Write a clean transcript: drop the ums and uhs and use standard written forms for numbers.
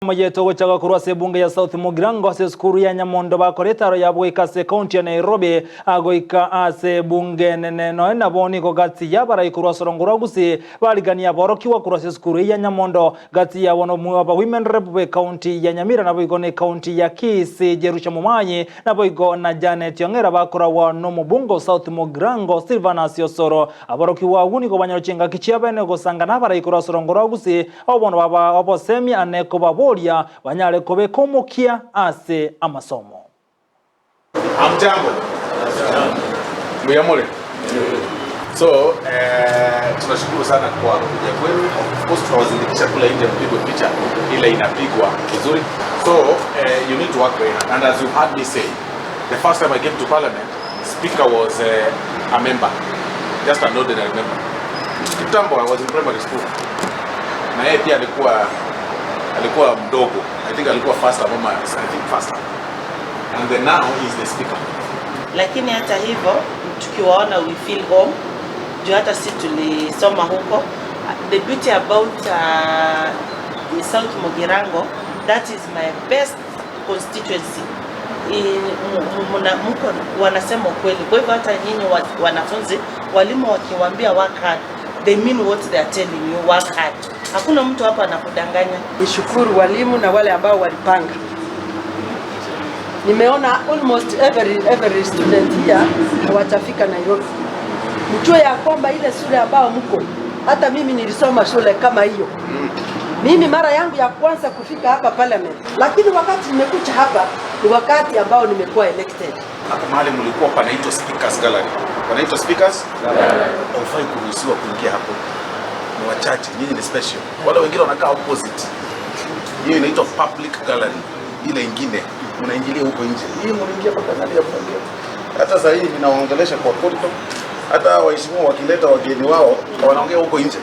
mayeto gochaga kurwase bunge ya South Mugirango ase skuru ya Nyamondo bakoretaro ya Gusii County ya Nairobi agoika ase bunge nene na boni ko Gusii ya bara ikurwasorongora Gusii baligania borokiwa kurwase skuru ya Nyamondo Gusii ya wono muaba women rep county ya Nyamira na boigo ne county ya Kisii Jerusha Mumanyi na boigo na Janet Yongera bakora wa no mubungo South Mugirango Sylvanus Osoro aborokiwa uni ko banyarochenga kichiabene go sangana bara ikurwasorongora Gusii obono baba obosemi aneko baboria banyale kobe komukia ase amasomo. Amjambo. Muyamole. So, tunashukuru sana kwa kuja kwenu. Of course tunawazindikisha kule nje mpigwe picha ile inapigwa vizuri. So, you need to work very hard. And as you heard me say, the first time I came to Parliament, Speaker was a member, just an ordinary member. Kitambo I was in primary school. Na yeye pia alikuwa mdogo. I think alikuwa faster mama, I think faster. And then now he is the speaker. Lakini hata hivyo tukiwaona we feel home. Juu hata si tulisoma huko. The beauty about the South Mugirango, that is my best constituency. Mko wanasema kweli. Kwa hivyo hata nyinyi wanafunzi walimu wakiwaambia work hard, they mean what they are telling you, work hard. Hakuna mtu hapa anakudanganya. Nishukuru walimu na wale ambao walipanga. Nimeona almost every student here hawatafika Nairobi. Mjue ya kwamba ile shule ambao mko, hata mimi nilisoma shule kama hiyo. Mimi mara yangu ya kwanza kufika hapa Parliament. Lakini wakati nimekuja hapa ni wakati ambao nimekuwa elected. Hapo mahali mlikuwa panaitwa Speakers Gallery. Panaitwa Speakers Gallery. Haufai kuruhusiwa kuingia hapo. Ni wachache, nyinyi ni special. Wale wengine wanakaa opposite. Hiyo inaitwa Public Gallery. Ile ingine mnaingilia huko nje. Hii mnaingia mpaka ndani ya bunge. Hata sasa hivi ninawaongelesha kwa corridor. Hata waheshimiwa wakileta wageni wao wanaongea huko nje.